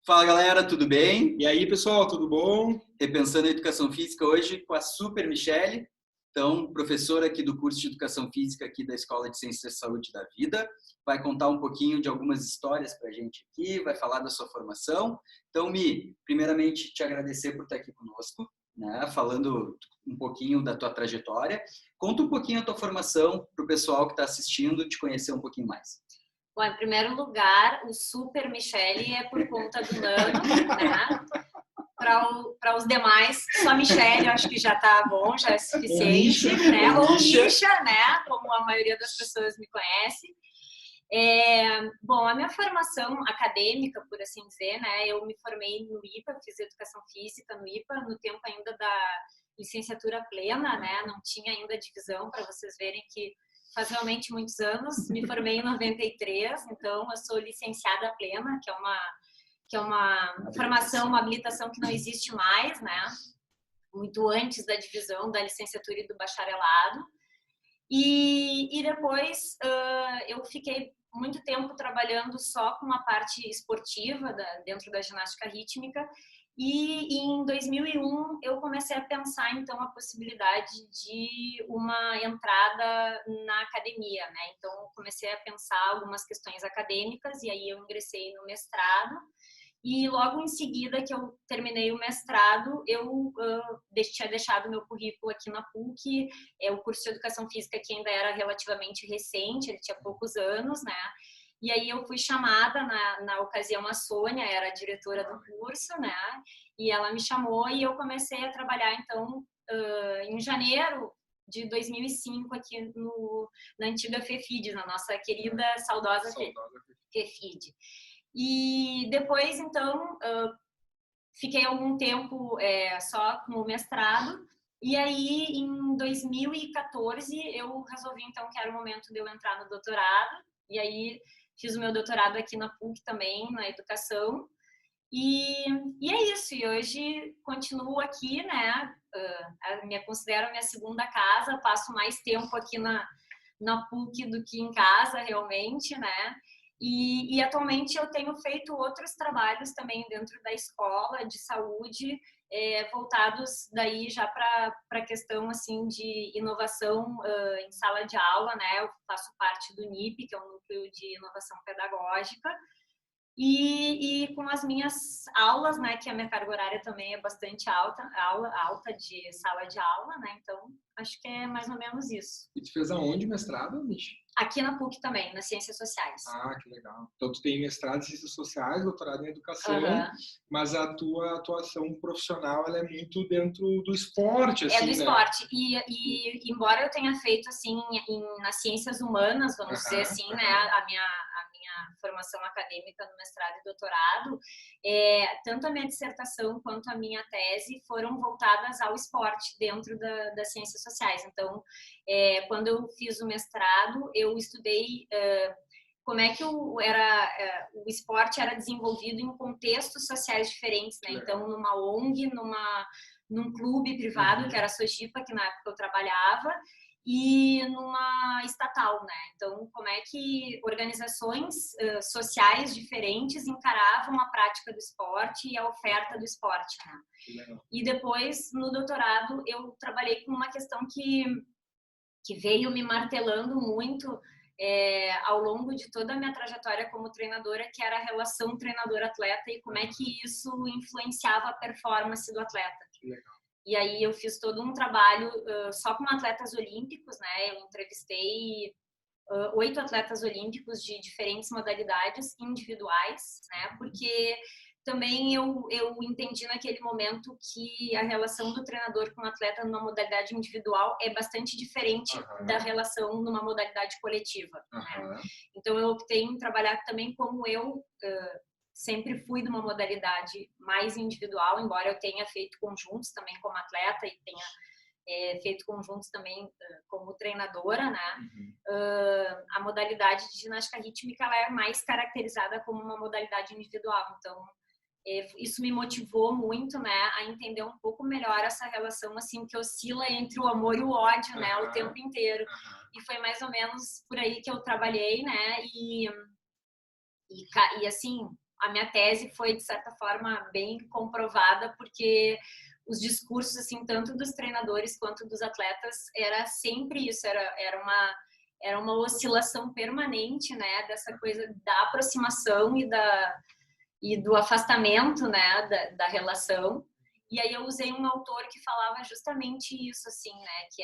Fala galera, tudo bem? E aí, pessoal, tudo bom? Repensando a Educação Física hoje com a Super Michele, então professora aqui do curso de Educação Física aqui da Escola de Ciências da Saúde da Vida, vai contar um pouquinho de algumas histórias para a gente aqui, vai falar da sua formação. Então, Mi, primeiramente te agradecer por estar aqui conosco, né, falando um pouquinho da tua trajetória. Conta um pouquinho a tua formação para o pessoal que está assistindo te conhecer um pouquinho mais. Bom, em primeiro lugar, o Super Michele é por conta do Nano, né? Para os demais, só Michele, eu acho que já tá bom, já é suficiente, né? Ou Misha, né? Como a maioria das pessoas me conhece. Bom, a minha formação acadêmica, por assim dizer, né? Eu me formei no IPA, fiz Educação Física no IPA, no tempo ainda da licenciatura plena, né? Não tinha ainda divisão, para vocês verem que faz realmente muitos anos. Me formei em 93, então eu sou licenciada plena, que é uma formação, uma habilitação que não existe mais, né? Muito antes da divisão da licenciatura e do bacharelado. E depois eu fiquei muito tempo trabalhando só com uma parte esportiva dentro da ginástica rítmica. E em 2001 eu comecei a pensar então a possibilidade de uma entrada na academia, né? Então comecei a pensar algumas questões acadêmicas e aí eu ingressei no mestrado. E logo em seguida que eu terminei o mestrado, eu tinha deixado meu currículo aqui na PUC, o curso de Educação Física que ainda era relativamente recente, ele tinha poucos anos, né? E aí eu fui chamada, na ocasião a Sônia era a diretora do curso, né? E ela me chamou e eu comecei a trabalhar, então, em janeiro de 2005 aqui na antiga FEFID, na nossa querida, saudosa FEFID. E depois, então, fiquei algum tempo só com o mestrado. E aí, em 2014, eu resolvi, então, que era o momento de eu entrar no doutorado. E aí, fiz o meu doutorado aqui na PUC também, na educação. E é isso. E hoje, continuo aqui, né? Me considero a minha segunda casa. Passo mais tempo aqui na PUC do que em casa, realmente, né? E atualmente eu tenho feito outros trabalhos também dentro da escola de saúde, voltados daí já para a questão assim de inovação em sala de aula, né? Eu faço parte do NIP, que é um núcleo de inovação pedagógica. E com as minhas aulas, né, que a minha carga horária também é bastante alta de sala de aula, né, então acho que é mais ou menos isso. E tu fez aonde mestrado, Michi? Aqui na PUC também, nas Ciências Sociais. Ah, que legal. Então tu tem mestrado em Ciências Sociais, doutorado em Educação, mas a tua atuação profissional ela é muito dentro do esporte, assim, do né? esporte. E embora eu tenha feito, assim, nas ciências humanas, vamos dizer assim, né, a minha formação acadêmica no mestrado e doutorado, tanto a minha dissertação quanto a minha tese foram voltadas ao esporte dentro das ciências sociais. Então, quando eu fiz o mestrado, eu estudei como é que o esporte era desenvolvido em contextos sociais diferentes, né? Então, numa ONG, num clube privado, que era a Sojipa, que na época eu trabalhava, e numa estatal, né? Então, como é que organizações sociais diferentes encaravam a prática do esporte e a oferta do esporte, né? E depois, no doutorado, eu trabalhei com uma questão que veio me martelando muito ao longo de toda a minha trajetória como treinadora, que era a relação treinador-atleta e como é que isso influenciava a performance do atleta. E aí eu fiz todo um trabalho só com atletas olímpicos, né? Eu entrevistei 8 atletas olímpicos de diferentes modalidades individuais, né? Porque também eu entendi naquele momento que a relação do treinador com o atleta numa modalidade individual é bastante diferente da relação numa modalidade coletiva, né? Então eu optei em trabalhar também como eu sempre fui de uma modalidade mais individual, embora eu tenha feito conjuntos também como atleta e tenha feito conjuntos também como treinadora, né? A modalidade de ginástica rítmica ela é mais caracterizada como uma modalidade individual, então isso me motivou muito, né, a entender um pouco melhor essa relação assim que oscila entre o amor e o ódio, né, o tempo inteiro. E foi mais ou menos por aí que eu trabalhei, né, e assim a minha tese foi, de certa forma, bem comprovada, porque os discursos, assim, tanto dos treinadores quanto dos atletas, era sempre isso, era uma oscilação permanente, né, dessa coisa da aproximação e do afastamento, né, da relação. E aí eu usei um autor que falava justamente isso, assim, né, que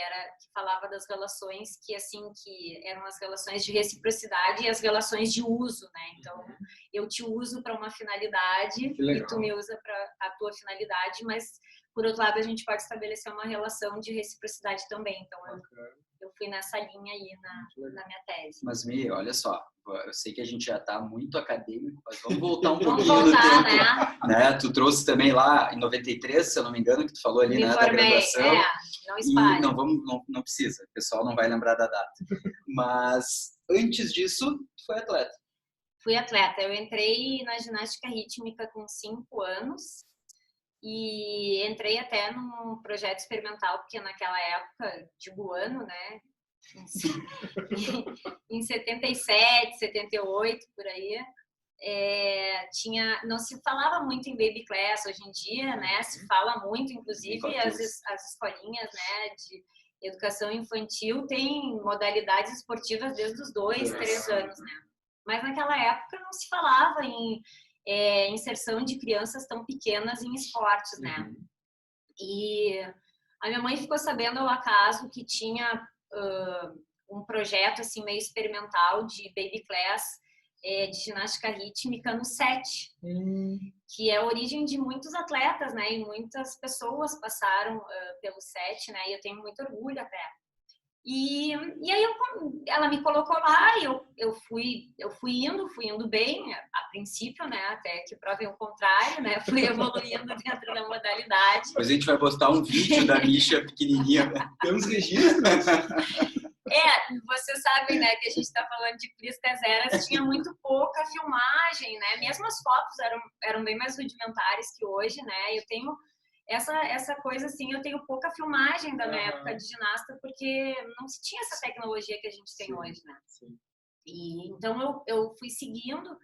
falava das relações que, assim, que eram as relações de reciprocidade e as relações de uso, né. Então, eu te uso para uma finalidade e tu me usa para a tua finalidade, mas por outro lado a gente pode estabelecer uma relação de reciprocidade também. Então, eu fui nessa linha aí na minha tese. Mas, Mi, olha só, eu sei que a gente já está muito acadêmico, mas vamos voltar um pouquinho vamos voltar, no tempo. Né? Tu trouxe também lá em 93, se eu não me engano, que tu falou ali, né, da graduação. Não espalha. E não precisa, o pessoal não vai lembrar da data. Mas antes disso, tu foi atleta. Fui atleta. Eu entrei na ginástica rítmica com 5 anos. E entrei até num projeto experimental, porque naquela época, digo ano, né? Em 77, 78, por aí, não se falava muito em baby class hoje em dia, né? Se fala muito, inclusive as escolinhas, né, de educação infantil têm modalidades esportivas desde os 2, 3 anos, né? Mas naquela época não se falava em inserção de crianças tão pequenas em esportes, né? E a minha mãe ficou sabendo ao acaso que tinha um projeto assim meio experimental de baby class de ginástica rítmica no SET, que é a origem de muitos atletas, né? E muitas pessoas passaram pelo SET, né? E eu tenho muito orgulho até. E aí ela me colocou lá e eu fui indo bem a princípio, né? Até que provem o contrário, né? Fui evoluindo dentro da modalidade. Depois a gente vai postar um vídeo da Misha pequenininha. Temos registros? Vocês sabem, né, que a gente está falando de Priscas Eras, tinha muito pouca filmagem, né? Mesmo as fotos eram bem mais rudimentares que hoje, né? Eu tenho essa coisa assim, eu tenho pouca filmagem da minha época de ginasta, porque não se tinha essa tecnologia que a gente tem hoje, né? E então eu fui seguindo,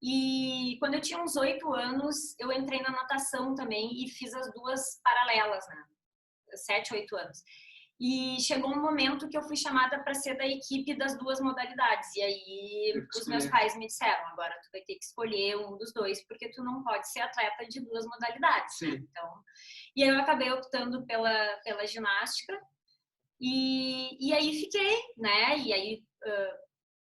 e quando eu tinha uns 8 anos, eu entrei na natação também e fiz as duas paralelas, né? 7, 8 anos. E chegou um momento que eu fui chamada para ser da equipe das duas modalidades. E aí os meus pais me disseram, agora tu vai ter que escolher um dos dois, porque tu não pode ser atleta de duas modalidades. Né? Então, e aí eu acabei optando pela ginástica. E aí fiquei, né? E aí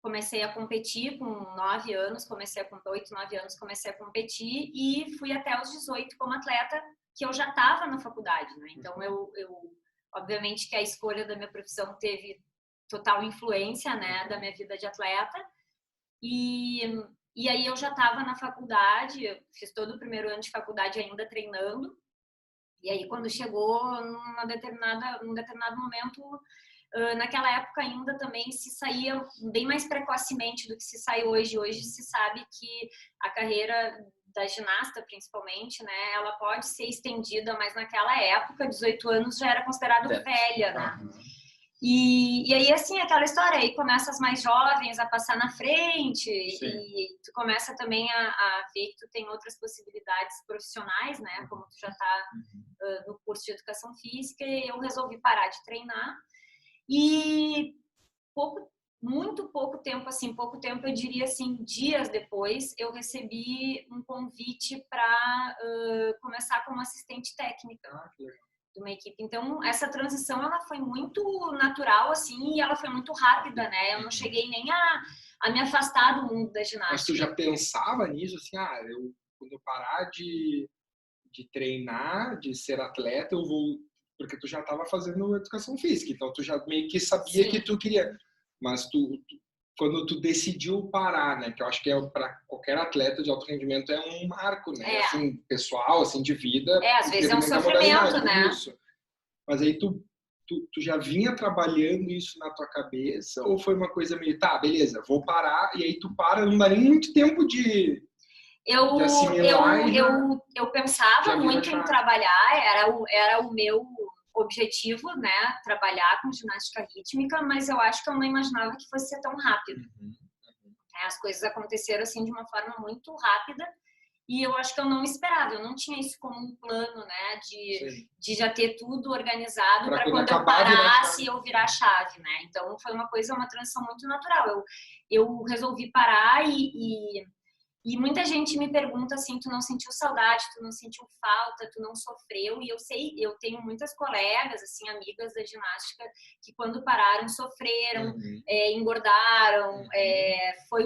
comecei a competir com 9 anos, 8, 9 anos, comecei a competir e fui até os 18 como atleta, que eu já estava na faculdade, né? Então obviamente que a escolha da minha profissão teve total influência, né, da minha vida de atleta. E aí eu já estava na faculdade, eu fiz todo o primeiro ano de faculdade ainda treinando. E aí quando chegou num determinado momento, naquela época ainda também se saía bem mais precocemente do que se sai hoje. Hoje se sabe que a carreira da ginasta, principalmente, né, ela pode ser estendida, mas naquela época, 18 anos já era considerado velha, né? E aí, assim, aquela história, aí começa as mais jovens a passar na frente e tu começa também a ver que tu tem outras possibilidades profissionais, né, como tu já tá no curso de educação física, e eu resolvi parar de treinar e muito pouco tempo, eu diria assim, dias depois, eu recebi um convite para começar como assistente técnica de uma equipe. Então, essa transição, ela foi muito natural, assim, e ela foi muito rápida, né? Eu não cheguei nem a me afastar do mundo da ginástica. Mas tu já pensava nisso, assim, quando eu parar de treinar, de ser atleta, eu vou... Porque tu já estava fazendo educação física, então tu já meio que sabia que tu queria... Mas quando tu decidiu parar, né? Que eu acho que para qualquer atleta de alto rendimento é um marco, né? Assim, pessoal, assim, de vida. Às vezes é um sofrimento, né? Isso. Mas aí tu já vinha trabalhando isso na tua cabeça? Ou foi uma coisa meio, tá, beleza, vou parar, e aí tu para, não dá nem muito tempo de assimilar? Eu pensava muito em trabalhar, era o meu objetivo, né, trabalhar com ginástica rítmica, mas eu acho que eu não imaginava que fosse ser tão rápido. As coisas aconteceram assim de uma forma muito rápida e eu acho que eu não esperava, eu não tinha isso como um plano, né, de já ter tudo organizado para quando eu parasse eu virar a chave, né? Então foi uma transição muito natural. Eu resolvi parar e muita gente me pergunta assim, tu não sentiu saudade, tu não sentiu falta, tu não sofreu? E eu sei, eu tenho muitas colegas, assim, amigas da ginástica, que quando pararam, sofreram, engordaram, foi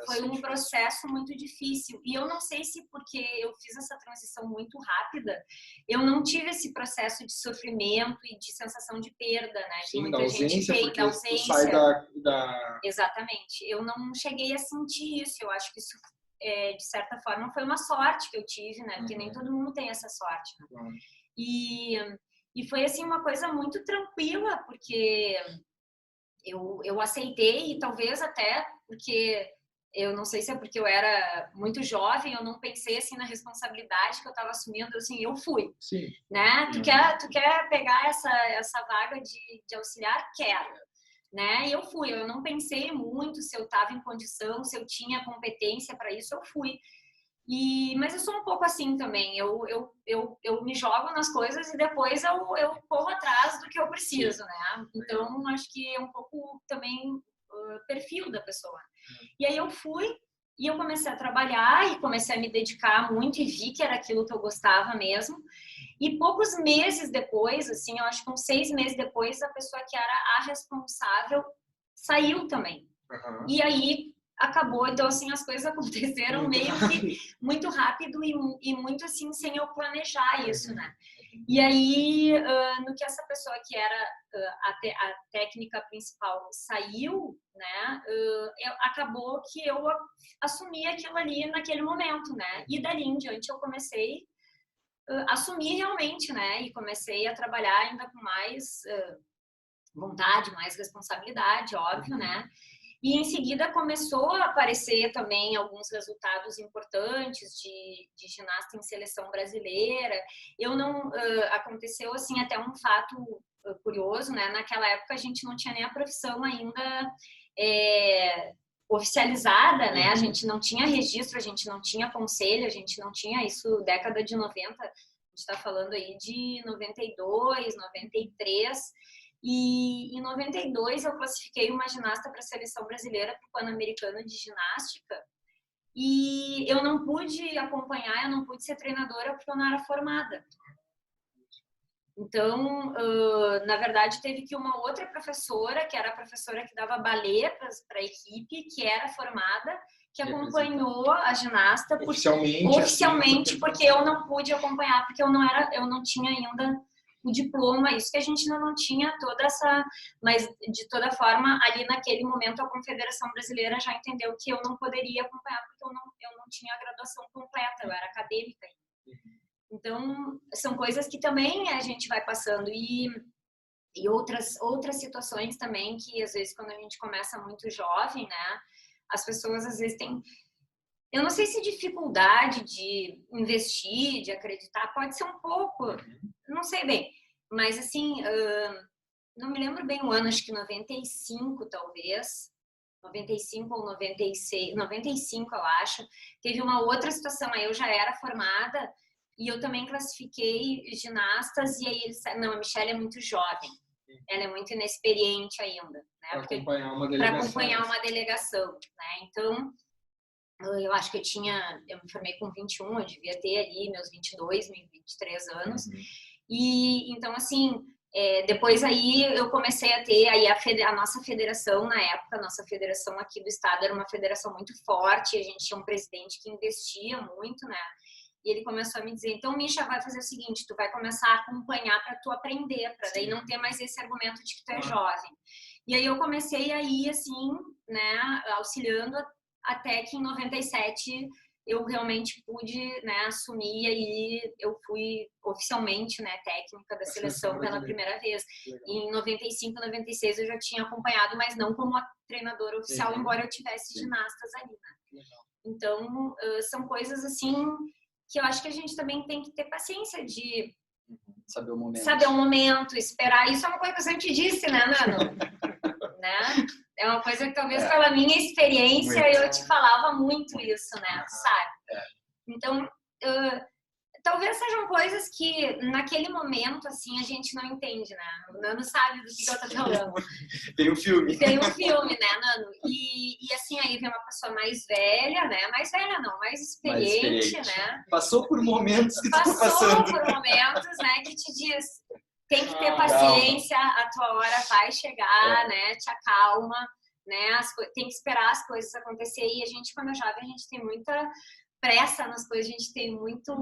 foi um processo muito difícil. E eu não sei se porque eu fiz essa transição muito rápida, eu não tive esse processo de sofrimento e de sensação de perda, né? Sim, muita da ausência, gente porque da ausência. tu sai da... Exatamente. Eu não cheguei a sentir isso. Eu acho que isso, de certa forma, foi uma sorte que eu tive, né? Porque nem todo mundo tem essa sorte, né? E foi, assim, uma coisa muito tranquila, porque eu aceitei e talvez até porque... Eu não sei se é porque eu era muito jovem, eu não pensei assim na responsabilidade que eu estava assumindo, assim, eu fui. Sim. Né? Tu quer pegar essa vaga de auxiliar? Quero. Né? E eu fui, eu não pensei muito se eu estava em condição, se eu tinha competência para isso, eu fui. Mas eu sou um pouco assim também, eu me jogo nas coisas e depois eu corro atrás do que eu preciso, né? Então, acho que é um pouco também perfil da pessoa. E aí eu fui e eu comecei a trabalhar e comecei a me dedicar muito e vi que era aquilo que eu gostava mesmo. E poucos meses depois, assim, eu acho que uns 6 meses depois, a pessoa que era a responsável saiu também. E aí acabou, então assim, as coisas aconteceram meio que muito rápido e muito assim, sem eu planejar isso, né? E aí, no que essa pessoa que era a técnica principal saiu, né, acabou que eu assumi aquilo ali naquele momento, né? E dali em diante eu comecei a assumir realmente, né? E comecei a trabalhar ainda com mais vontade, mais responsabilidade, óbvio, né? E em seguida começou a aparecer também alguns resultados importantes de ginasta em seleção brasileira. Eu não aconteceu assim até um fato curioso, né? Naquela época a gente não tinha nem a profissão ainda oficializada, né? A gente não tinha registro, a gente não tinha conselho, a gente não tinha isso década de 90. A gente está falando aí de 92, 93. E em 92 eu classifiquei uma ginasta para a seleção brasileira para o Pan-Americano de Ginástica e eu não pude acompanhar, eu não pude ser treinadora porque eu não era formada. Então, na verdade, teve que uma outra professora, que era a professora que dava balé para a equipe, que era formada, que acompanhou a ginasta oficialmente porque eu não pude acompanhar, porque eu não tinha ainda o diploma, isso que a gente ainda não tinha toda essa... Mas, de toda forma, ali naquele momento, a Confederação Brasileira já entendeu que eu não poderia acompanhar, porque eu não tinha a graduação completa, eu era acadêmica. Então, são coisas que também a gente vai passando. E outras situações também que, às vezes, quando a gente começa muito jovem, né, as pessoas, às vezes, têm... Eu não sei se dificuldade de investir, de acreditar, pode ser um pouco, não sei bem, mas assim, não me lembro bem o ano, acho que 95 talvez, 95 ou 96, 95 eu acho, teve uma outra situação, aí eu já era formada e eu também classifiquei ginastas e aí eles disseram, não, a Michelle é muito jovem, ela é muito inexperiente ainda, né? Para acompanhar uma delegação, né? Então, eu acho que eu me formei com 21, eu devia ter ali meus 22, 23 anos. E então, assim, depois aí eu comecei a ter aí a nossa federação, na época, a nossa federação aqui do estado era uma federação muito forte, a gente tinha um presidente que investia muito, né? E ele começou a me dizer, então, Misha, vai fazer o seguinte, tu vai começar a acompanhar para tu aprender, para daí não ter mais esse argumento de que tu é jovem. E aí eu comecei a ir, assim, né, auxiliando até que em 97 eu realmente pude, né, assumir, e aí eu fui oficialmente, né, técnica da seleção pela primeira vez. E em 95, 96 eu já tinha acompanhado, mas não como a treinadora oficial, embora eu tivesse ginastas ali, né? Então, são coisas assim que eu acho que a gente também tem que ter paciência de saber o momento, esperar. Isso é uma coisa que eu sempre disse, né, Nano? Né? É uma coisa que talvez pela minha experiência Muito. eu te falava muito isso, né? Tu sabe? É. Então, talvez sejam coisas que naquele momento, assim, a gente não entende, né? O Nano sabe do que eu tô falando. Tem um filme. Tem um filme, né, Nano? E assim, aí vem uma pessoa mais velha, né? Mais velha não, mais experiente, né? Passou por momentos que tu tá Passou passando. por momentos, né, que te diz, tem que ter paciência, a tua hora vai chegar, né? Te acalma, né? Tem que esperar as coisas acontecer. E a gente, quando é jovem, a gente tem muita pressa nas coisas, a gente tem muito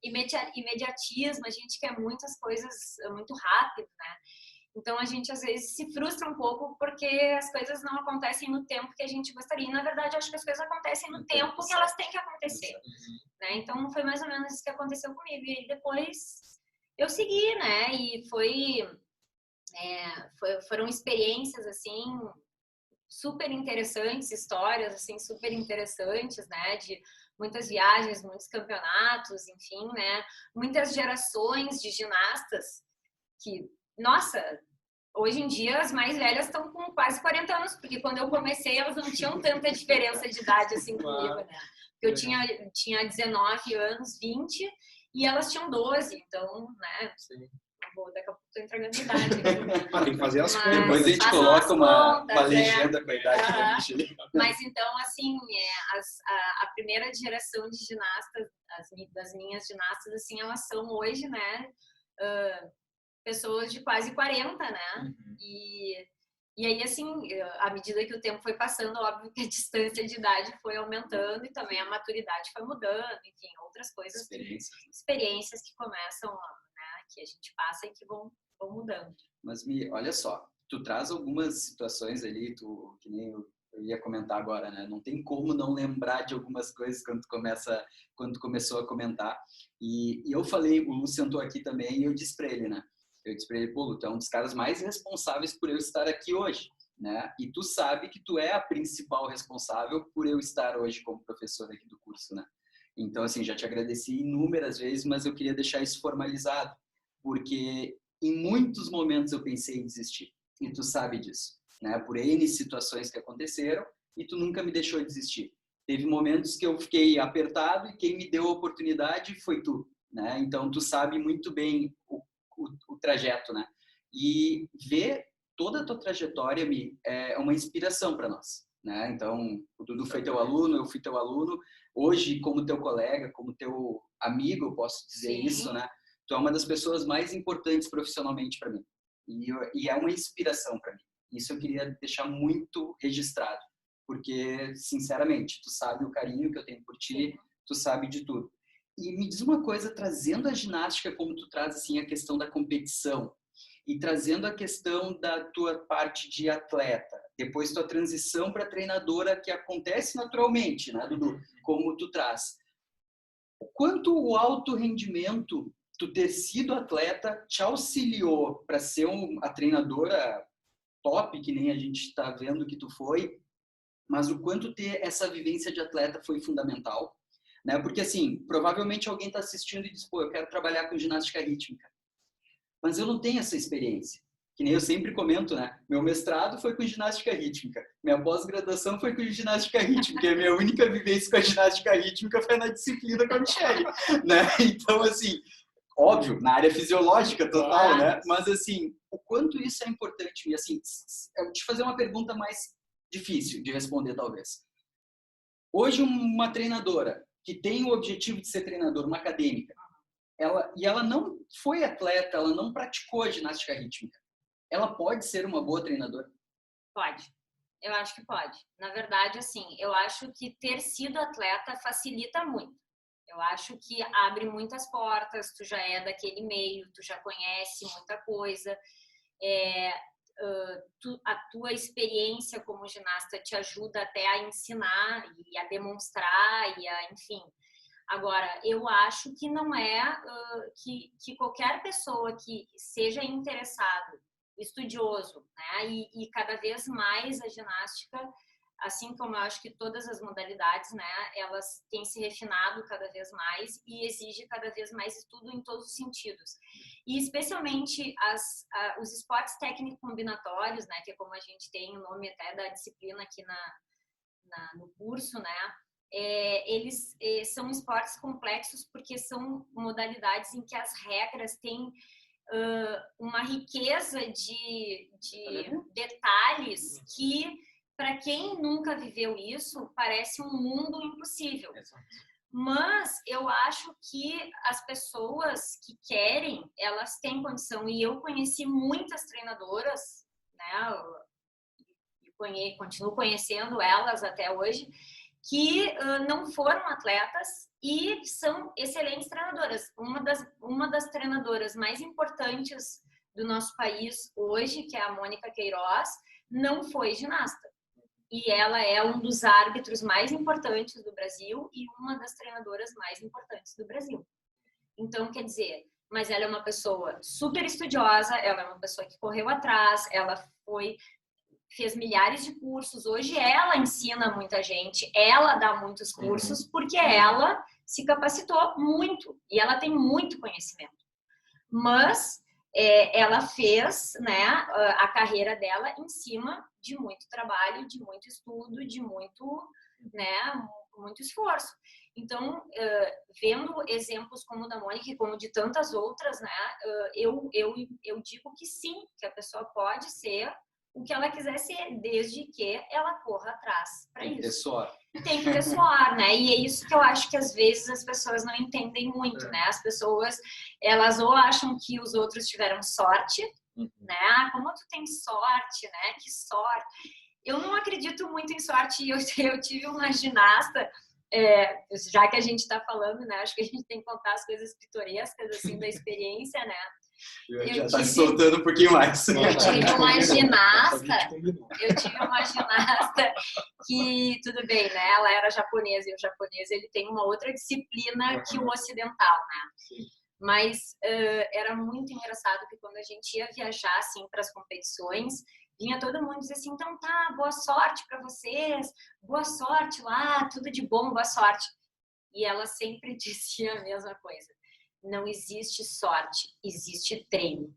imediatismo, a gente quer muitas coisas muito rápido, né? Então a gente às vezes se frustra um pouco porque as coisas não acontecem no tempo que a gente gostaria. E na verdade eu acho que as coisas acontecem no tempo que elas têm que acontecer, né? Então foi mais ou menos isso que aconteceu comigo. E depois eu segui, né? E foram experiências assim super interessantes, histórias assim super interessantes, né? De muitas viagens, muitos campeonatos, enfim, né? Muitas gerações de ginastas que, nossa, hoje em dia as mais velhas estão com quase 40 anos, porque quando eu comecei elas não tinham tanta diferença de idade assim comigo, né? Eu tinha 19 anos, 20, e elas tinham 12, então, né? Sim. Daqui a pouco tô entregando a idade aqui. Tem que fazer as contas. Depois a gente coloca uma legenda com a idade da Michelle. Mas então, assim, a primeira geração de ginastas, das minhas ginastas, assim, elas são hoje, né, pessoas de quase 40, né? E aí, assim, à medida que o tempo foi passando, óbvio que a distância de idade foi aumentando e também a maturidade foi mudando, enfim, outras coisas, experiências que começam, né, que a gente passa e que vão mudando. Mas, olha só, tu traz algumas situações ali, que nem eu ia comentar agora, né? Não tem como não lembrar de algumas coisas quando tu começou a comentar. E eu falei, o Lu sentou aqui também e eu disse para ele, né? Eu disse para ele, pô, Lu, tu é um dos caras mais responsáveis por eu estar aqui hoje, né? E tu sabe que tu é a principal responsável por eu estar hoje como professor aqui do curso, né? Então, assim, já te agradeci inúmeras vezes, mas eu queria deixar isso formalizado, porque em muitos momentos eu pensei em desistir, e tu sabe disso, né? Por N situações que aconteceram, e tu nunca me deixou desistir. Teve momentos que eu fiquei apertado e quem me deu a oportunidade foi tu, né? Então, tu sabe muito bem o trajeto, né? E ver toda a tua trajetória, é uma inspiração para nós, né? Então, o Dudu foi teu aluno, eu fui teu aluno. Hoje, como teu colega, como teu amigo, eu posso dizer isso, né? Tu é uma das pessoas mais importantes profissionalmente para mim. E é uma inspiração para mim. Isso eu queria deixar muito registrado. Porque, sinceramente, tu sabe o carinho que eu tenho por ti, tu sabe de tudo. E me diz uma coisa, trazendo a ginástica como tu traz, assim, a questão da competição e trazendo a questão da tua parte de atleta, depois tua transição para treinadora que acontece naturalmente, né, Dudu? Como tu traz. O quanto o alto rendimento, tu ter sido atleta, te auxiliou para ser a treinadora top, que nem a gente está vendo que tu foi, mas o quanto ter essa vivência de atleta foi fundamental, né? Porque, assim, provavelmente alguém está assistindo e diz, pô, eu quero trabalhar com ginástica rítmica, mas eu não tenho essa experiência. Que nem eu sempre comento, né? Meu mestrado foi com ginástica rítmica, minha pós-graduação foi com ginástica rítmica, e a minha única vivência com a ginástica rítmica foi na disciplina com a Michelle, né? Então, assim, óbvio, na área fisiológica total, né? Mas, assim, o quanto isso é importante. E, assim, eu vou te fazer uma pergunta mais difícil de responder, talvez. Hoje, uma treinadora que tem o objetivo de ser treinadora, uma acadêmica, ela não foi atleta, ela não praticou a ginástica rítmica, ela pode ser uma boa treinadora? Pode. Eu acho que pode. Na verdade, assim, eu acho que ter sido atleta facilita muito. Eu acho que abre muitas portas, tu já é daquele meio, tu já conhece muita coisa, a tua experiência como ginasta te ajuda até a ensinar e a demonstrar e a, enfim. Agora, eu acho que não é que qualquer pessoa que seja interessado, estudioso, né, e cada vez mais a ginástica assim como eu acho que todas as modalidades, né, elas têm se refinado cada vez mais e exige cada vez mais estudo em todos os sentidos. E especialmente os esportes técnico-combinatórios, né, que é como a gente tem o nome até da disciplina aqui no curso, né, eles são esportes complexos porque são modalidades em que as regras têm uma riqueza de detalhes que, para quem nunca viveu isso, parece um mundo impossível. Mas eu acho que as pessoas que querem, elas têm condição. E eu conheci muitas treinadoras, né? E continuo conhecendo elas até hoje, que não foram atletas e são excelentes treinadoras. Uma das treinadoras mais importantes do nosso país hoje, que é a Mônica Queiroz, não foi ginasta. E ela é um dos árbitros mais importantes do Brasil e uma das treinadoras mais importantes do Brasil. Então, quer dizer, mas ela é uma pessoa super estudiosa, ela é uma pessoa que correu atrás, ela fez milhares de cursos. Hoje ela ensina muita gente, ela dá muitos cursos, porque ela se capacitou muito e ela tem muito conhecimento. Mas ela fez, né, a carreira dela em cima de muito trabalho, de muito estudo, de muito, né, muito esforço. Então, vendo exemplos como o da Mônica e como de tantas outras, né, eu digo que sim, que a pessoa pode ser o que ela quiser ser, desde que ela corra atrás para isso. Tem que ter suor. Tem que ter suor, né? E é isso que eu acho que às vezes as pessoas não entendem muito, né? As pessoas, elas ou acham que os outros tiveram sorte, né? Ah, como tu tem sorte, né? Que sorte. Eu não acredito muito em sorte. Eu tive uma ginasta, já que a gente está falando, né? Acho que a gente tem que contar as coisas pitorescas, assim, da experiência, né? Já está se soltando um pouquinho mais. Eu tive uma ginasta que, tudo bem, né? Ela era japonesa e o japonês ele tem uma outra disciplina que o ocidental, né? Sim. Mas era muito engraçado que quando a gente ia viajar assim para as competições, vinha todo mundo dizer assim, então tá, boa sorte para vocês, boa sorte lá, tudo de bom, boa sorte. E ela sempre dizia a mesma coisa. Não existe sorte, existe treino.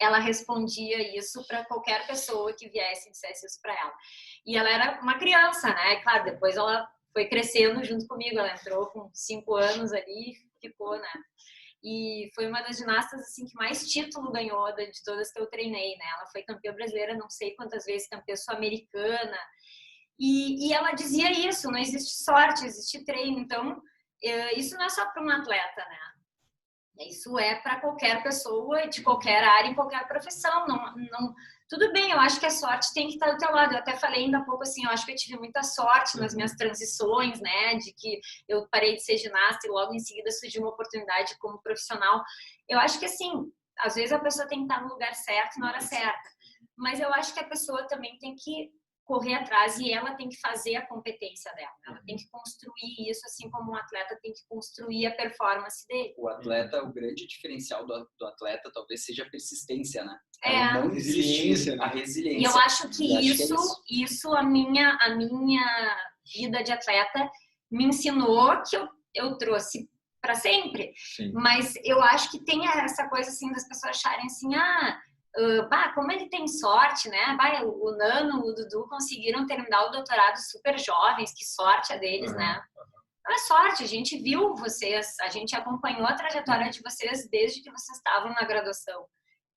Ela respondia isso para qualquer pessoa que viesse e dissesse isso para ela. E ela era uma criança, né? Claro, depois ela foi crescendo junto comigo. Ela entrou com 5 anos ali e ficou, né? E foi uma das ginastas assim que mais título ganhou de todas que eu treinei, né? Ela foi campeã brasileira, não sei quantas vezes, campeã sul-americana. E ela dizia isso, não existe sorte, existe treino. Então, isso não é só para um atleta, né? Isso é para qualquer pessoa, de qualquer área, em qualquer profissão. Tudo bem, eu acho que a sorte tem que estar do teu lado. Eu até falei ainda há pouco assim, eu acho que eu tive muita sorte nas minhas transições, né? De que eu parei de ser ginasta e logo em seguida surgiu uma oportunidade como profissional. Eu acho que assim, às vezes a pessoa tem que estar no lugar certo, na hora certa. Mas eu acho que a pessoa também tem que correr atrás e ela tem que fazer a competência dela. Ela tem que construir isso, assim como um atleta tem que construir a performance dele. O atleta, o grande diferencial do atleta talvez seja a persistência, né? Não resiliência, né? A resiliência. E eu acho que isso a minha vida de atleta me ensinou que eu trouxe para sempre. Sim. Mas eu acho que tem essa coisa assim das pessoas acharem assim, como ele tem sorte, né? O Nano, o Dudu conseguiram terminar o doutorado super jovens, que sorte a deles, né? Não é sorte, a gente viu vocês, a gente acompanhou a trajetória de vocês desde que vocês estavam na graduação,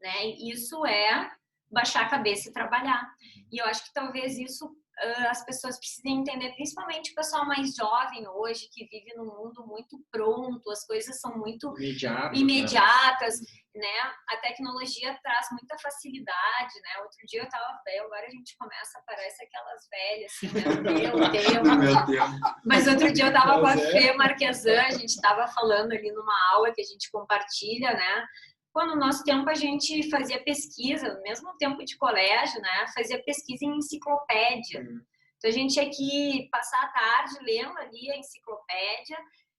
né? E isso é baixar a cabeça e trabalhar. E eu acho que talvez isso as pessoas precisem entender, principalmente o pessoal mais jovem hoje, que vive num mundo muito pronto, as coisas são muito imediatas, né? A tecnologia traz muita facilidade, né? Outro dia eu tava velho, agora a gente começa, parece aquelas velhas, assim, né? Meu Deus. Mas outro dia eu tava com a Fê Marquesan, a gente tava falando ali numa aula que a gente compartilha, né? Quando no nosso tempo a gente fazia pesquisa, no mesmo tempo de colégio, né? Fazia pesquisa em enciclopédia. Então a gente tinha que passar a tarde lendo ali a enciclopédia,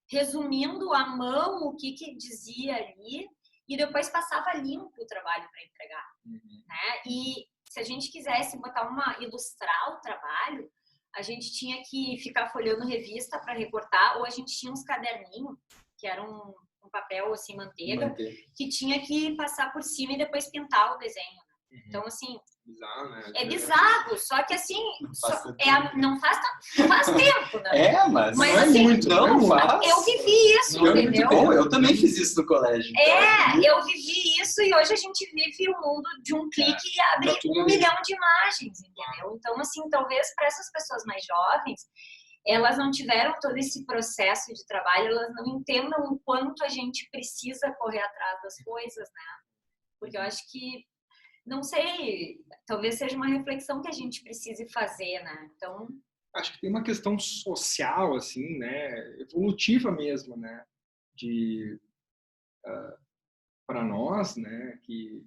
resumindo à mão o que dizia ali, e depois passava limpo o trabalho para entregar. Né? E se a gente quisesse ilustrar o trabalho, a gente tinha que ficar folhando revista para recortar, ou a gente tinha uns caderninhos, que eram um papel assim, manteiga, que tinha que passar por cima e depois pintar o desenho. Então, assim, bizarro, né? é bizarro, só que assim, não faz tempo, né? Mas não é assim, muito, não faz. Eu vivi isso, Não, entendeu? É muito bom, eu também fiz isso no colégio. Eu vivi isso e hoje a gente vive o mundo de um clique e abre 1 milhão de imagens, entendeu? Então, assim, talvez para essas pessoas mais jovens, elas não tiveram todo esse processo de trabalho, elas não entendam o quanto a gente precisa correr atrás das coisas, né? Porque eu acho que, não sei, talvez seja uma reflexão que a gente precise fazer, né? Então, acho que tem uma questão social, assim, né? Evolutiva mesmo, né? Para nós, né? Que,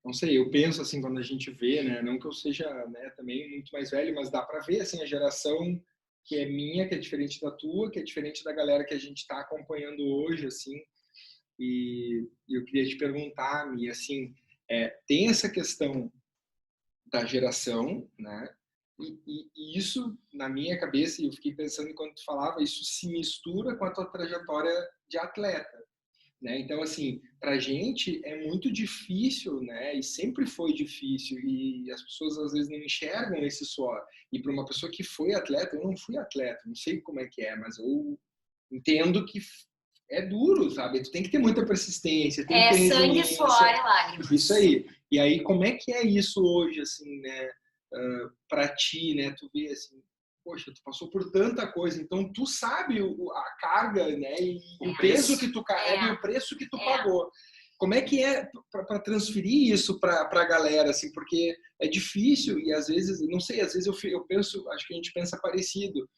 não sei, eu penso assim, quando a gente vê, né? Não que eu seja, né, também muito mais velho, mas dá para ver, assim, a geração que é minha, que é diferente da tua, que é diferente da galera que a gente está acompanhando hoje, assim. E eu queria te perguntar, Mi, assim, tem essa questão da geração, né? E isso, na minha cabeça, e eu fiquei pensando enquanto tu falava, isso se mistura com a tua trajetória de atleta, né? Então, assim, pra gente é muito difícil, né? E sempre foi difícil, e as pessoas às vezes não enxergam esse suor. E para uma pessoa que foi atleta, eu não fui atleta, não sei como é que é, mas eu entendo que é duro, sabe? Tu tem que ter muita persistência, tem que ter sangue, suor e lágrimas. Isso aí. E aí, como é que é isso hoje, assim, né? Para ti, né? Tu vê assim, poxa, tu passou por tanta coisa, então tu sabe a carga, né? E o peso que tu carrega e o preço que tu pagou. Como é que é para transferir isso para a galera, assim? Porque é difícil e às vezes, não sei, às vezes eu penso, acho que a gente pensa parecido.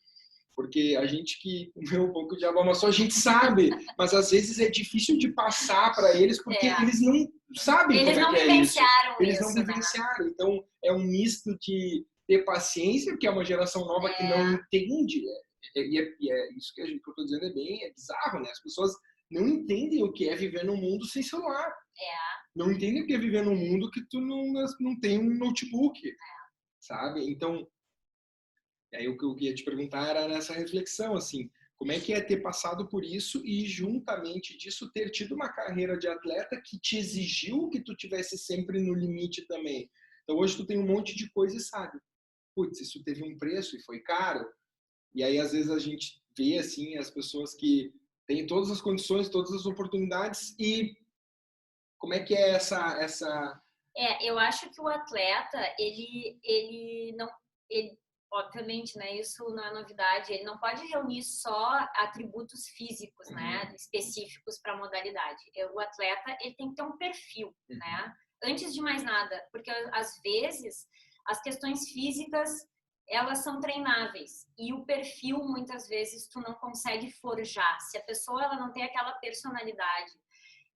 Porque a gente que comeu um pouco de água amassou, a gente sabe, mas às vezes é difícil de passar para eles porque eles não sabem como é que é isso. Eles não vivenciaram. Né? Então é um misto de ter paciência, porque é uma geração nova que não entende. E é isso que eu estou dizendo é bizarro, né? As pessoas não entendem o que é viver num mundo sem celular. Não entendem o que é viver num mundo que tu não tem um notebook, sabe? Então e aí o que eu queria te perguntar era nessa reflexão, assim, como é que é ter passado por isso e, juntamente disso, ter tido uma carreira de atleta que te exigiu que tu tivesse sempre no limite também. Então, hoje tu tem um monte de coisa e sabe, putz, isso teve um preço e foi caro. E aí, às vezes, a gente vê, assim, as pessoas que têm todas as condições, todas as oportunidades e como é que é essa... eu acho que o atleta, ele não... obviamente, né, isso não é novidade, ele não pode reunir só atributos físicos, né, específicos para a modalidade. O atleta, ele tem que ter um perfil, né, antes de mais nada, porque às vezes as questões físicas, elas são treináveis e o perfil, muitas vezes, tu não consegue forjar. Se a pessoa ela não tem aquela personalidade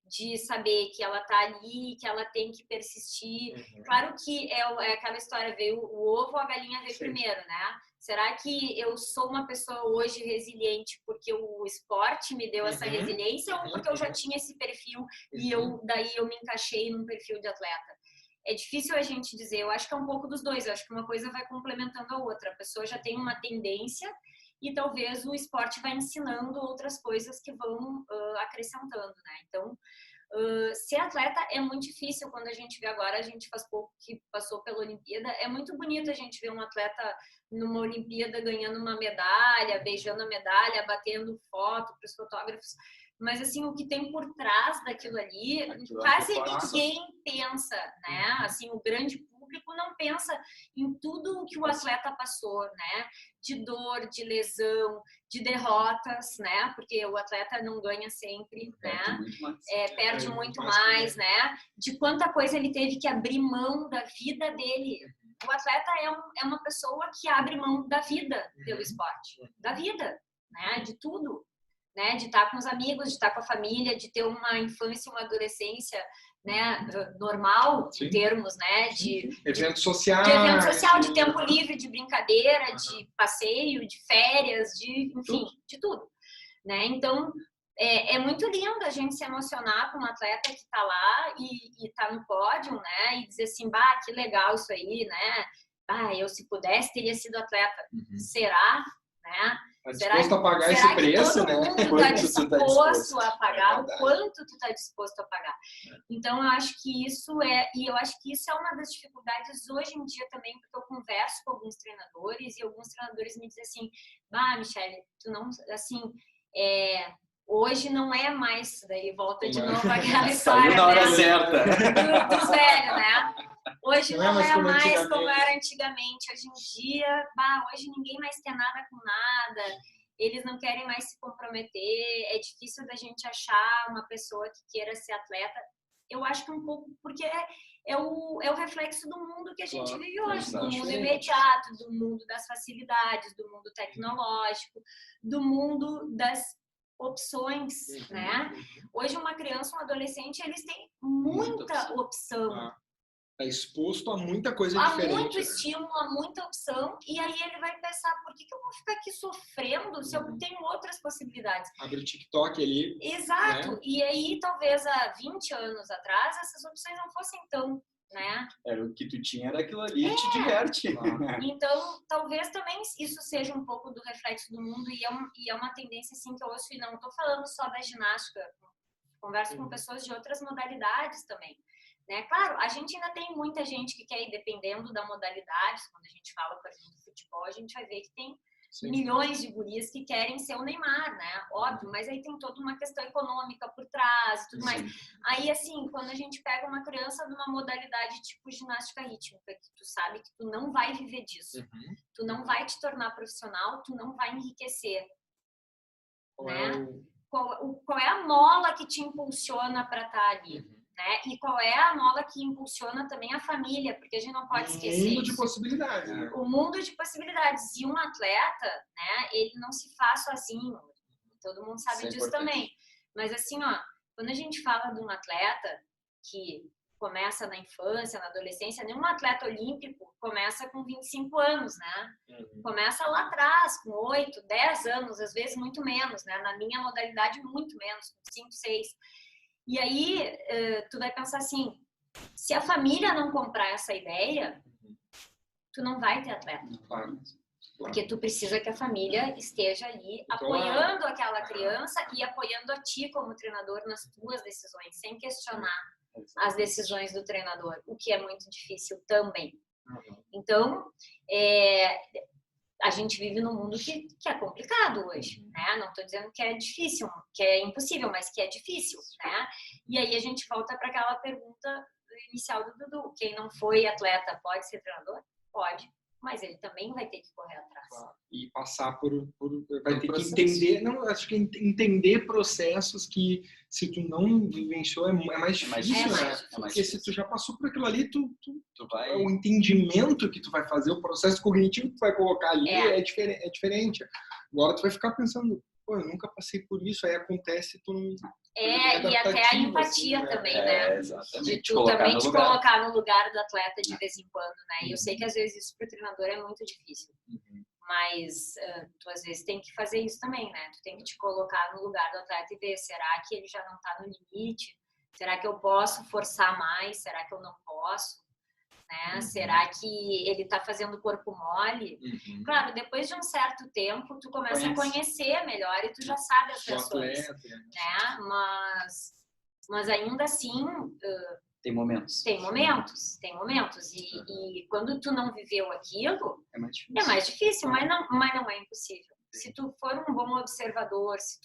de saber que ela tá ali, que ela tem que persistir. Claro que é aquela história, veio o ovo ou a galinha veio primeiro, né? Será que eu sou uma pessoa hoje resiliente porque o esporte me deu essa resiliência ou porque eu já tinha esse perfil e daí eu me encaixei num perfil de atleta? É difícil a gente dizer, eu acho que é um pouco dos dois, eu acho que uma coisa vai complementando a outra. A pessoa já tem uma tendência e talvez o esporte vai ensinando outras coisas que vão acrescentando, né? Então, ser atleta é muito difícil. Quando a gente vê agora, a gente faz pouco que passou pela Olimpíada, é muito bonito a gente ver um atleta numa Olimpíada ganhando uma medalha, beijando a medalha, batendo foto para os fotógrafos. Mas, assim, o que tem por trás daquilo ali, quase ninguém pensa, né? Assim, o grande público não pensa em tudo o que o atleta passou, né? De dor, de lesão, de derrotas, né? Porque o atleta não ganha sempre, né? Perde muito mais, né? De quanta coisa ele teve que abrir mão da vida dele. O atleta é uma pessoa que abre mão da vida pelo esporte, da vida, né? De tudo. Né, de estar com os amigos, de estar com a família, de ter uma infância, uma adolescência, né, normal, em termos, né, de evento social, de tempo livre, de brincadeira, de passeio, de férias, de enfim, de tudo, né? Então é muito lindo a gente se emocionar com um atleta que está lá e está no pódio, né, e dizer assim, bah, que legal isso aí, né? eu se pudesse teria sido atleta. Será, né? Tá disposto a pagar esse preço, né? Todo mundo está disposto a pagar o quanto tu está disposto a pagar. Então, eu acho que isso é uma das dificuldades hoje em dia também, porque eu converso com alguns treinadores e alguns treinadores me dizem assim, Michele, tu não, assim, hoje não é mais, daí volta de novo aquela história, saiu na hora né? certa. Dos velhos, né? Hoje não é mais como antigamente. era antigamente. Hoje em dia, hoje ninguém mais quer nada com nada. Eles não querem mais se comprometer. É difícil da gente achar uma pessoa que queira ser atleta. Eu acho que um pouco, porque é o reflexo do mundo que a gente vive hoje, do mundo imediato, do mundo das facilidades, do mundo tecnológico, do mundo das opções, né? Hoje uma criança, um adolescente, eles têm muita opção. Está exposto a muita coisa diferente. Há muito estímulo, há muita opção, e aí ele vai pensar, por que eu vou ficar aqui sofrendo se eu tenho outras possibilidades? Abre o TikTok ali. Exato, né? E aí talvez há 20 anos atrás essas opções não fossem tão, né? Era o que tu tinha, era aquilo ali, te diverte. Então, talvez também isso seja um pouco do reflexo do mundo, e é uma tendência assim que eu ouço, e não estou falando só da ginástica, converso com pessoas de outras modalidades também. Né? Claro, a gente ainda tem muita gente que quer ir dependendo da modalidade. Quando a gente fala, por exemplo, do futebol, a gente vai ver que tem milhões de gurias que querem ser o Neymar, né? Óbvio, mas aí tem toda uma questão econômica por trás e tudo mais. Aí, assim, quando a gente pega uma criança de uma modalidade tipo ginástica rítmica, que tu sabe que tu não vai viver disso, tu não vai te tornar profissional, tu não vai enriquecer, né? Qual é a mola que te impulsiona para estar ali? Né? E qual é a mola que impulsiona também a família, porque a gente não pode esquecer o mundo de possibilidades, né? O mundo de possibilidades. E um atleta, né, ele não se faz sozinho. Todo mundo sabe disso também. Mas assim, quando a gente fala de um atleta que começa na infância, na adolescência, nenhum atleta olímpico começa com 25 anos, né? Começa lá atrás, com 8, 10 anos, às vezes muito menos, né? Na minha modalidade, muito menos, com 5, 6. E aí, tu vai pensar assim, se a família não comprar essa ideia, tu não vai ter atleta. Porque tu precisa que a família esteja ali apoiando aquela criança e apoiando a ti como treinador nas tuas decisões, sem questionar as decisões do treinador, o que é muito difícil também. Então, a gente vive num mundo que é complicado hoje, né? Não estou dizendo que é difícil, que é impossível, mas que é difícil, né? E aí a gente volta para aquela pergunta inicial do Dudu. Quem não foi atleta pode ser treinador? Pode, mas ele também vai ter que correr atrás. E passar vai ter que entender, não, acho que entender processos que se tu não vivenciou é mais difícil, né? Porque se tu já passou por aquilo ali, tu vai... o entendimento que tu vai fazer, o processo cognitivo que tu vai colocar ali é diferente. Agora tu vai ficar pensando, pô, eu nunca passei por isso, aí acontece, tu não... e até a empatia assim, também, né? Exatamente. De tu também te colocar no lugar do atleta de vez em quando, né? E eu sei que às vezes isso pro treinador é muito difícil. Mas tu às vezes tem que fazer isso também, né? Tu tem que te colocar no lugar do atleta e ver, será que ele já não tá no limite? Será que eu posso forçar mais? Será que eu não posso? Né? Será que ele tá fazendo corpo mole? Claro, depois de um certo tempo, tu começa a conhecer melhor e tu já sabe as reações, né? Mas ainda assim... Tem momentos. Tem momentos. E quando tu não viveu aquilo, é mais difícil, mas não é impossível. Se tu for um bom observador, se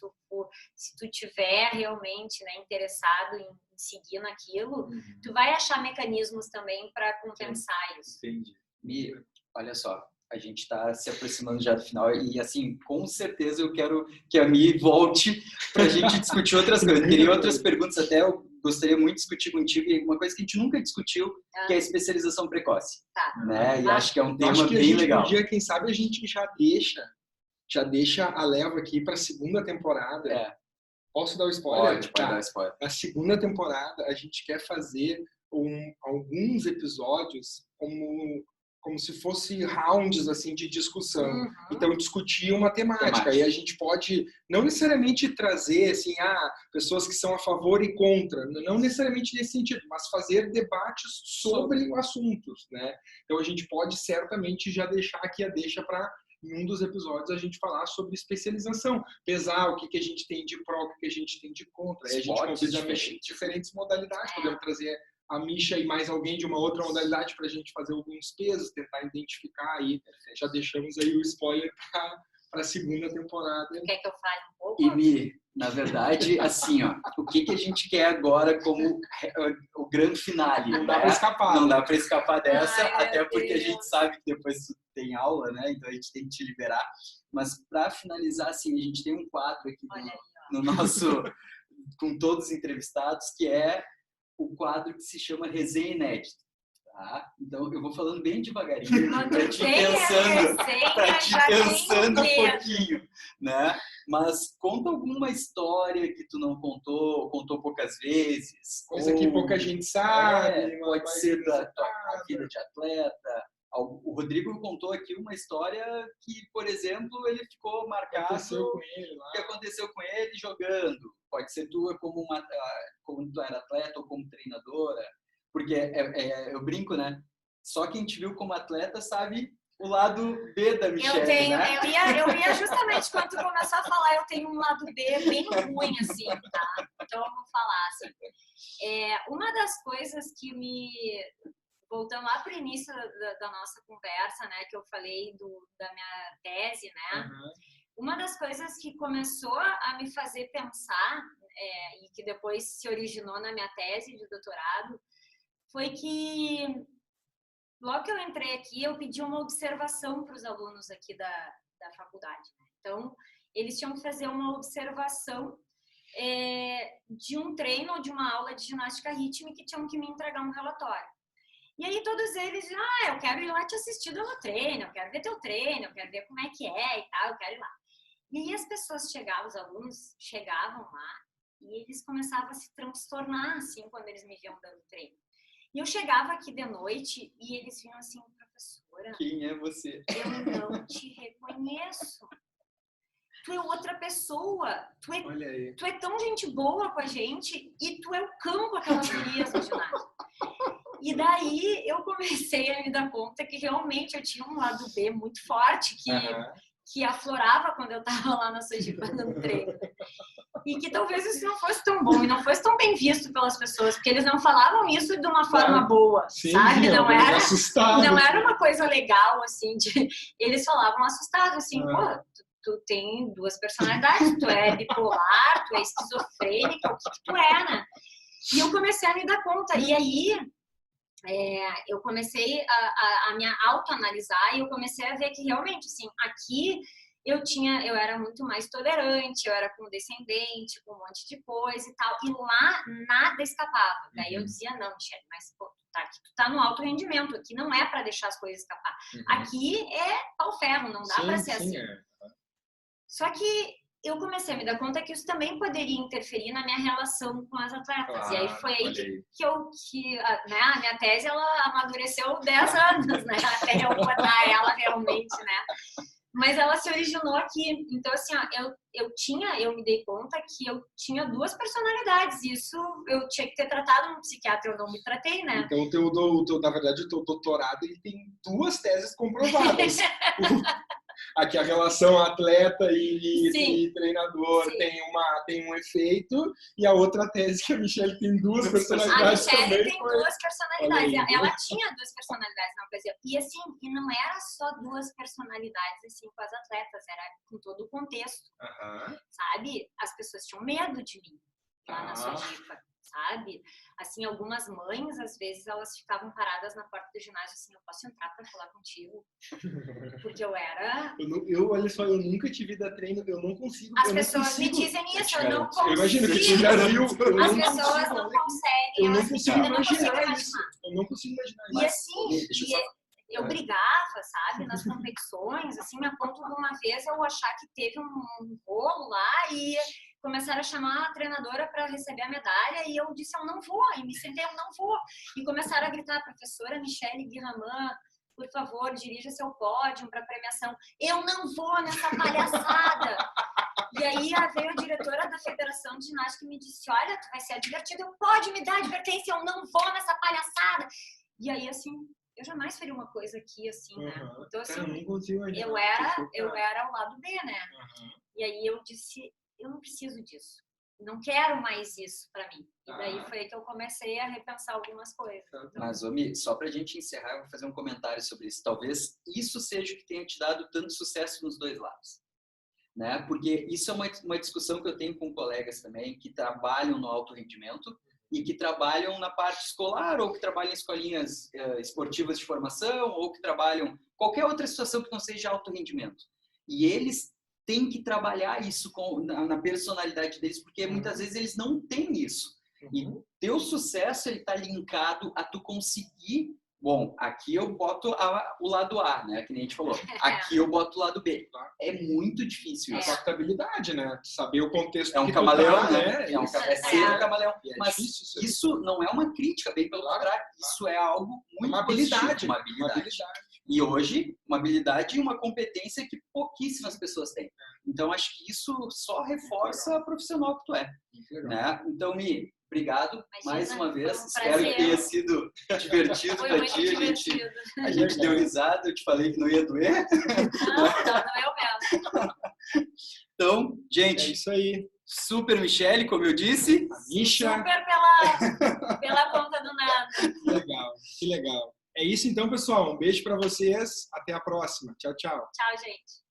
tu tiver realmente, né, interessado em seguir naquilo, tu vai achar mecanismos também para compensar isso. Entendi. Mi, olha só, a gente está se aproximando já do final e, assim, com certeza eu quero que a Mi volte para a gente discutir outras coisas. Teria outras perguntas até, eu gostaria muito de discutir contigo, e uma coisa que a gente nunca discutiu, que é a especialização precoce. Né? E acho que é um tema bem legal. Podia, quem sabe, a gente já deixa a leva aqui para a segunda temporada. Posso dar o spoiler? Pode dar spoiler. Na segunda temporada, a gente quer fazer alguns episódios como como se fosse rounds assim de discussão. Uhum. Então discutir uma temática. E a gente pode não necessariamente trazer assim pessoas que são a favor e contra, não necessariamente nesse sentido, mas fazer debates sobre assuntos, né? Então a gente pode certamente já deixar aqui a deixa para em um dos episódios a gente falar sobre especialização, pesar o que a gente tem de pró, o que a gente tem de contra. Aí a gente convida diferentes modalidades, podemos trazer a Misha e mais alguém de uma outra modalidade para a gente fazer alguns pesos, tentar identificar aí. Já deixamos aí o spoiler para a segunda temporada. Quer que eu fale um pouco? E Mi, na verdade, assim, ó, o que a gente quer agora como o grande finale? Não dá para escapar. Não dá para escapar dessa, até porque Deus. a gente sabe que depois tem aula, né? Então a gente tem que te liberar. Mas para finalizar, assim, a gente tem um quadro aqui no nosso, com todos os entrevistados, que é o quadro que se chama Resenha Inédita. Tá? Então, eu vou falando bem devagarinho para te pensando um pouquinho, né? Mas conta alguma história que tu não contou poucas vezes. Coisa que pouca gente sabe. Pode ser da tua vida de atleta. O Rodrigo contou aqui uma história que, por exemplo, ele ficou marcado que aconteceu com ele jogando. Pode ser tua como tu era atleta ou como treinadora. Porque eu brinco, né? Só quem te viu como atleta sabe o lado B da Michelle, né? Eu ia justamente quando tu começou a falar, eu tenho um lado B bem ruim, assim, tá? Então eu vou falar, assim. Uma das coisas que voltando lá para o início da nossa conversa, né? Que eu falei da minha tese, né? Uhum. Uma das coisas que começou a me fazer pensar, e que depois se originou na minha tese de doutorado, foi que logo que eu entrei aqui, eu pedi uma observação para os alunos aqui da faculdade. Então, eles tinham que fazer uma observação de um treino ou de uma aula de ginástica rítmica e tinham que me entregar um relatório. E aí todos eles diziam, eu quero ir lá te assistir do meu treino, eu quero ver teu treino, eu quero ver como é que é e tal, eu quero ir lá. E aí as pessoas os alunos chegavam lá e eles começavam a se transtornar, assim, quando eles me viam dando treino. E eu chegava aqui de noite e eles vinham assim, professora... Quem é você? Eu não te reconheço. Tu é outra pessoa. Tu é tão gente boa com a gente e tu é o cão com aquelas gurias no ginásio. E daí eu comecei a me dar conta que realmente eu tinha um lado B muito forte que aflorava quando eu tava lá na Sojipa dando treino. E que talvez isso não fosse tão bom e não fosse tão bem visto pelas pessoas, porque eles não falavam isso de uma forma boa, sim, sabe? Não era uma coisa legal, assim, eles falavam assustados, assim, pô, tu tem duas personalidades, tu é bipolar, tu é esquizofrênica, o que tu é, né? E eu comecei a me dar conta, e aí eu comecei a me autoanalisar e eu comecei a ver que realmente, assim, aqui eu era muito mais tolerante, eu era condescendente, com um monte de coisa e tal, e lá nada escapava. Daí eu dizia, não, Michelle, mas pô, tu tá no alto rendimento, aqui não é para deixar as coisas escapar. Aqui é pau ferro, não dá para ser assim. Só que eu comecei a me dar conta que isso também poderia interferir na minha relação com as atletas. E aí foi aí que a minha tese ela amadureceu 10 anos, né? Até eu botar ela realmente, né? Mas ela se originou aqui. Então, assim, eu me dei conta que eu tinha duas personalidades. Isso eu tinha que ter tratado um psiquiatra, eu não me tratei, né? Então, na verdade, o teu doutorado ele tem duas teses comprovadas. Aqui a relação atleta e treinador tem um efeito, e a outra tese que a Michelle tem duas personalidades. A Michelle tem duas personalidades. Ela tinha duas personalidades na ocasião. E assim, e não era só duas personalidades assim com as atletas, era com todo o contexto. Sabe? As pessoas tinham medo de mim lá na Sojipa. Sabe? Assim, algumas mães, às vezes, elas ficavam paradas na porta do ginásio, assim, eu posso entrar para falar contigo? Porque eu era... Olha só, eu nunca te vi dar treino, eu não consigo... As pessoas me dizem isso, eu não consigo. Eu imagino que tu já viu... As pessoas não conseguem, eu não elas consigo me dizem, imaginar isso. Eu não consigo imaginar isso. E assim, eu brigava, sabe, nas competições, assim, a ponto de uma vez eu achar que teve um rolo lá e... começaram a chamar a treinadora para receber a medalha e eu disse, eu não vou. E me sentei, eu não vou. E começaram a gritar, professora Michelle Guilhermin, por favor, dirija seu pódio para premiação. Eu não vou nessa palhaçada. E aí veio a diretora da Federação de Ginástica e me disse, olha, tu vai ser advertida, pode me dar advertência, eu não vou nessa palhaçada. E aí, assim, eu jamais faria uma coisa aqui, assim, né? Então, assim, eu era o lado B, né? E aí eu disse, eu não preciso disso. Não quero mais isso pra mim. E daí foi que eu comecei a repensar algumas coisas. Então... Mas, Omi, só pra gente encerrar, eu vou fazer um comentário sobre isso. Talvez isso seja o que tenha te dado tanto sucesso nos dois lados. Né? Porque isso é uma discussão que eu tenho com colegas também que trabalham no alto rendimento e que trabalham na parte escolar ou que trabalham em escolinhas esportivas de formação ou que trabalham qualquer outra situação que não seja alto rendimento. E eles têm que trabalhar isso na personalidade deles, porque muitas vezes eles não têm isso. E teu sucesso ele está linkado a tu conseguir. Bom, aqui eu boto o lado A, né? Que nem a gente falou. Aqui eu boto o lado B. É muito difícil isso. Adaptabilidade, né? Saber o contexto que camaleão, né? É ser um camaleão. Mas isso não é uma crítica, bem pelo contrário. Isso é algo muito uma habilidade. Uma habilidade. E hoje, uma habilidade e uma competência que pouquíssimas pessoas têm. Então, acho que isso só reforça a profissional que tu é. Né? Então, Mi, obrigado mais uma vez. Espero que tenha sido divertido para ti. A gente deu risada, eu te falei que não ia doer. Não doeu mesmo. Então, gente, é isso aí. Super Michele, como eu disse. A Misha. Super pela conta do nada. Que legal. É isso então, pessoal. Um beijo para vocês. Até a próxima. Tchau, tchau. Tchau, gente.